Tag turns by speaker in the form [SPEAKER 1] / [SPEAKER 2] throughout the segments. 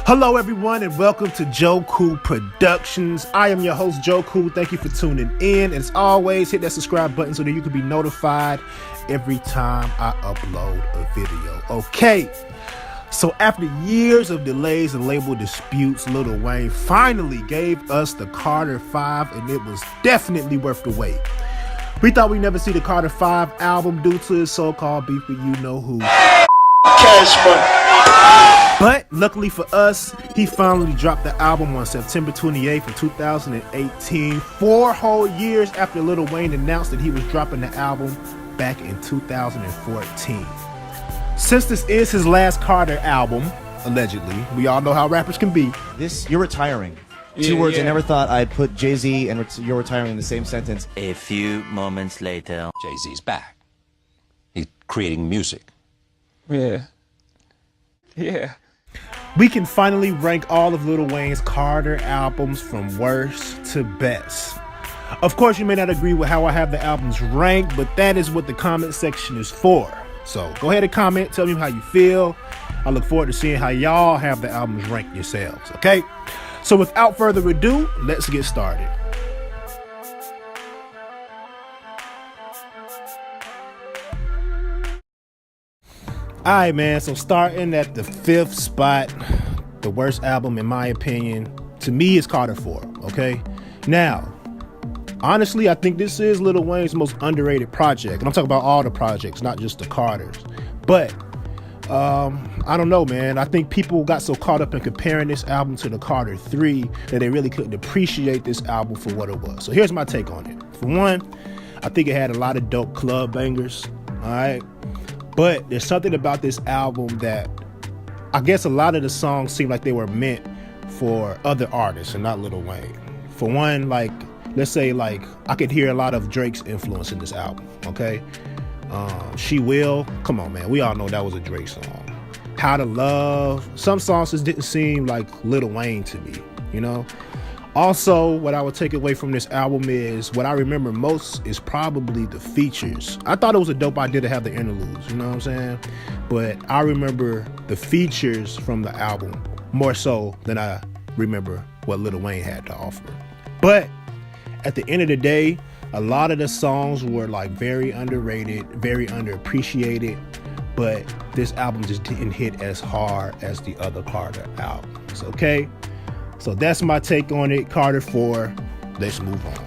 [SPEAKER 1] Hello, everyone, and welcome to Joe Cool Productions. I am your host, Joe Cool. Thank you for tuning in. As always, hit that subscribe button so that you can be notified every time I upload a video. Okay, so after years of delays and label disputes, Lil Wayne finally gave us the Carter 5, and it was definitely worth the wait. We thought we'd never see the Carter 5 album due to his so-called beef with you-know-who.
[SPEAKER 2] Cash Money.
[SPEAKER 1] But luckily for us, he finally dropped the album on September 28th of 2018, 4 whole years after Lil Wayne announced that he was dropping the album back in 2014. Since this is his last Carter album, allegedly, we all know how rappers can be.
[SPEAKER 3] You're retiring. Two words I never thought I'd put Jay-Z and you're retiring in the same sentence.
[SPEAKER 4] A few moments later.
[SPEAKER 5] Jay-Z's back. He's creating music.
[SPEAKER 6] Yeah.
[SPEAKER 1] We can finally rank all of Lil Wayne's Carter albums from worst to best. Of course, you may not agree with how I have the albums ranked, but that is what the comment section is for. So go ahead and comment, tell me how you feel. I look forward to seeing how y'all have the albums ranked yourselves, okay? So without further ado, let's get started. Alright, man, so starting at the 5th spot, the worst album in my opinion, to me, is Carter 4, okay? Now, honestly, I think this is Lil Wayne's most underrated project. And I'm talking about all the projects, not just the Carters. But, I don't know, man. I think people got so caught up in comparing this album to the Carter 3 that they really couldn't appreciate this album for what it was. So here's my take on it. For one, I think it had a lot of dope club bangers, alright? But there's something about this album that I guess a lot of the songs seem like they were meant for other artists and not Lil Wayne. For one, like, let's say, like, I could hear a lot of Drake's influence in this album, okay? She Will, come on, man. We all know that was a Drake song. How to Love, some songs just didn't seem like Lil Wayne to me, you know? Also, what I would take away from this album is, what I remember most is probably the features. I thought it was a dope idea to have the interludes, you know what I'm saying? But I remember the features from the album more so than I remember what Lil Wayne had to offer. But at the end of the day, a lot of the songs were like very underrated, very underappreciated, but this album just didn't hit as hard as the other Carter albums, okay? So that's my take on it, Carter 4. Let's move on.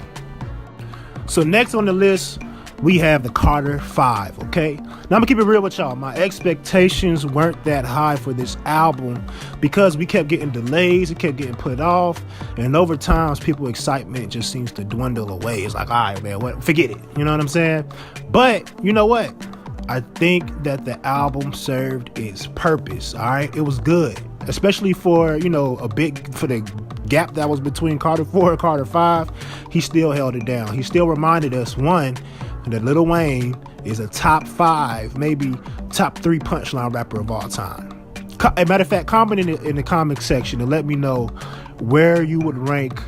[SPEAKER 1] So next on the list, we have the Carter 5, okay? Now I'm gonna keep it real with y'all. My expectations weren't that high for this album because we kept getting delays, it kept getting put off, and over time, people's excitement just seems to dwindle away. It's like, all right, man, forget it. You know what I'm saying? But you know what? I think that the album served its purpose, all right? It was good, especially for, you know, for the gap that was between Carter 4 and Carter 5. He still held it down. He still reminded us, one, that Lil Wayne is a top 5, maybe top 3 punchline rapper of all time. As a matter of fact, comment in the comment section and let me know where you would rank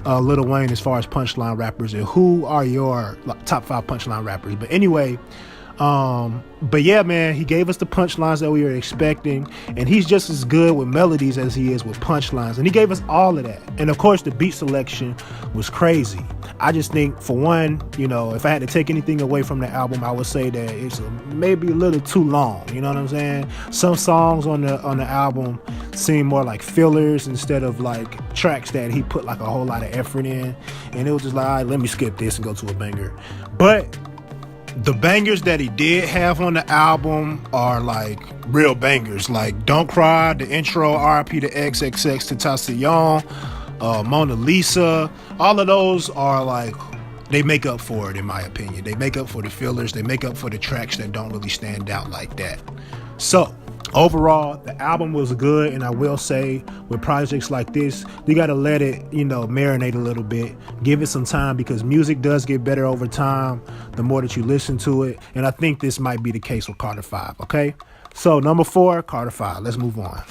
[SPEAKER 1] Lil Wayne as far as punchline rappers and who are your top 5 punchline rappers. But anyway, but yeah, man, he gave us the punchlines that we were expecting, and he's just as good with melodies as he is with punchlines, and he gave us all of that. And of course, the beat selection was crazy. I just think, for one, you know, if I had to take anything away from the album, I would say that it's maybe a little too long. You know what I'm saying? Some songs on the album seem more like fillers instead of like tracks that he put like a whole lot of effort in, and it was just like, all right, let me skip this and go to a banger. But the bangers that he did have on the album are like real bangers, like Don't Cry, the intro, RIP to XXX Tentacion, Mona Lisa. All of those are like, they make up for it, in my opinion. They make up for the fillers. They make up for the tracks that don't really stand out like that. So overall, the album was good, and I will say, with projects like this, you got to let it, you know, marinate a little bit. Give it some time, because music does get better over time the more that you listen to it, and I think this might be the case with Carter 5, okay? So number 4, Carter 5. Let's move on.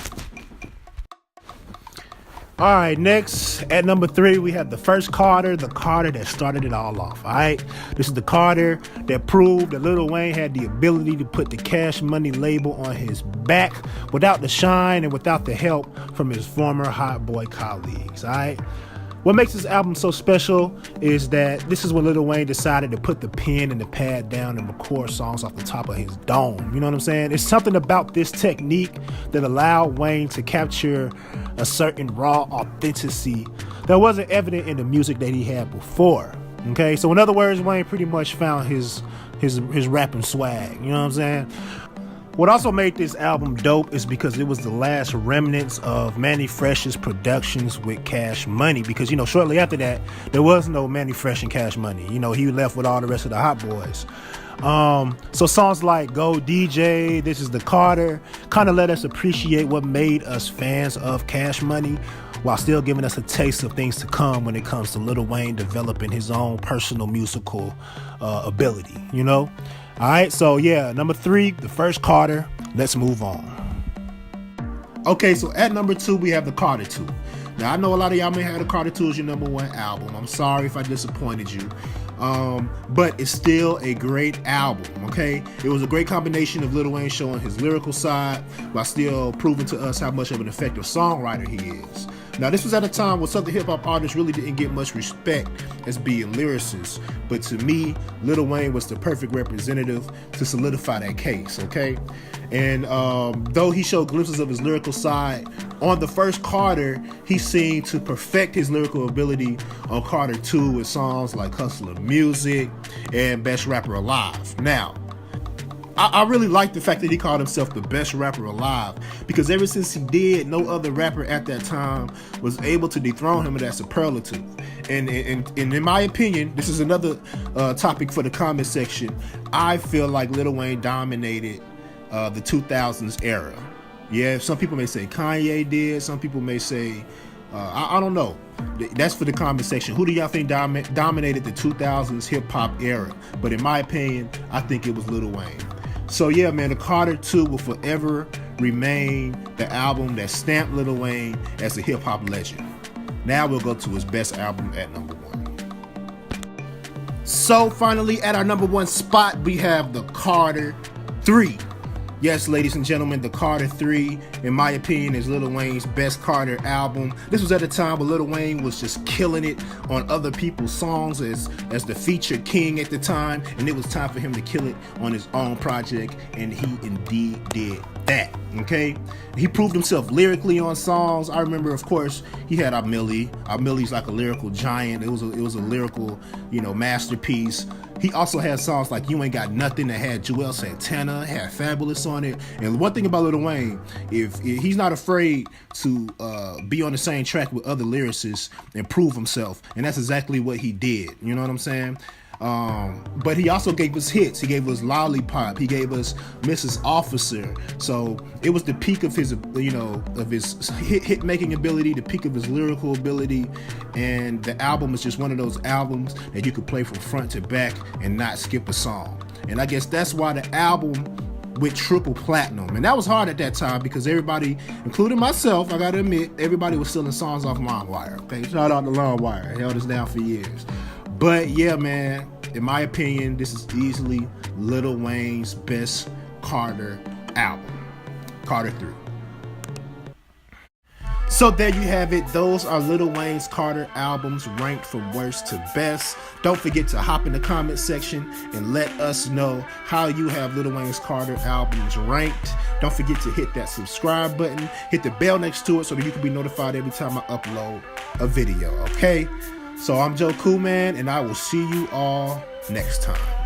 [SPEAKER 1] All right, next at number 3, we have the first Carter, the Carter that started it all off. All right, this is the Carter that proved that Lil Wayne had the ability to put the Cash Money label on his back without the shine and without the help from his former Hot Boy colleagues. All right. What makes this album so special is that this is when Lil Wayne decided to put the pen and the pad down and record songs off the top of his dome. You know what I'm saying? It's something about this technique that allowed Wayne to capture a certain raw authenticity that wasn't evident in the music that he had before. Okay, so in other words, Wayne pretty much found his rapping swag. You know what I'm saying? What also made this album dope is because it was the last remnants of Mannie Fresh's productions with Cash Money. Because, you know, shortly after that, there was no Mannie Fresh and Cash Money. You know, he left with all the rest of the Hot Boys. So songs like Go DJ, This Is the Carter, kind of let us appreciate what made us fans of Cash Money, while still giving us a taste of things to come when it comes to Lil Wayne developing his own personal musical ability, you know? All right, so yeah, number 3, the first Carter. Let's move on. Okay, so at number 2, we have the Carter 2. Now, I know a lot of y'all may have the Carter 2 as your number 1 album. I'm sorry if I disappointed you. But it's still a great album, okay? It was a great combination of Lil Wayne showing his lyrical side while still proving to us how much of an effective songwriter he is. Now, this was at a time when Southern hip-hop artists really didn't get much respect as being lyricists, but to me, Lil Wayne was the perfect representative to solidify that case, okay? And though he showed glimpses of his lyrical side, on the first Carter, he seemed to perfect his lyrical ability on Carter 2 with songs like Hustler Music and Best Rapper Alive. Now, I really like the fact that he called himself the best rapper alive, because ever since he did, no other rapper at that time was able to dethrone him with that superlative. And in my opinion, this is another topic for the comment section, I feel like Lil Wayne dominated the 2000s era. Yeah, some people may say Kanye did, some people may say, I don't know. That's for the comment section. Who do y'all think dominated the 2000s hip-hop era? But in my opinion, I think it was Lil Wayne. So yeah, man, the Carter 2 will forever remain the album that stamped Lil Wayne as a hip-hop legend. Now we'll go to his best album at number 1. So finally, at our number 1 spot, we have the Carter 3. Yes, ladies and gentlemen, the Carter 3, in my opinion, is Lil Wayne's best Carter album. This was at a time where Lil Wayne was just killing it on other people's songs as the featured king at the time, and it was time for him to kill it on his own project, and he indeed did that, okay? He proved himself lyrically on songs. I remember, of course, he had Millie. Millie's like a lyrical giant. It was a lyrical, you know, masterpiece. He also had songs like You Ain't Got Nothing that had Joel Santana, had Fabulous on it. And one thing about Lil Wayne, if he's not afraid to be on the same track with other lyricists and prove himself. And that's exactly what he did. You know what I'm saying? But he also gave us hits. He gave us Lollipop. He gave us Mrs. Officer. So it was the peak of his, you know, of his hit making ability, the peak of his lyrical ability. And the album is just one of those albums that you could play from front to back and not skip a song. And I guess that's why the album went triple platinum. And that was hard at that time because everybody, including myself, I gotta admit, everybody was stealing songs off LimeWire. Okay, shout out to LimeWire. It held us down for years. But yeah, man, in my opinion, this is easily Lil Wayne's best Carter album. Carter 3. So there you have it. Those are Lil Wayne's Carter albums ranked from worst to best. Don't forget to hop in the comment section and let us know how you have Lil Wayne's Carter albums ranked. Don't forget to hit that subscribe button. Hit the bell next to it so that you can be notified every time I upload a video, okay? So I'm Joe Coolman, and I will see you all next time.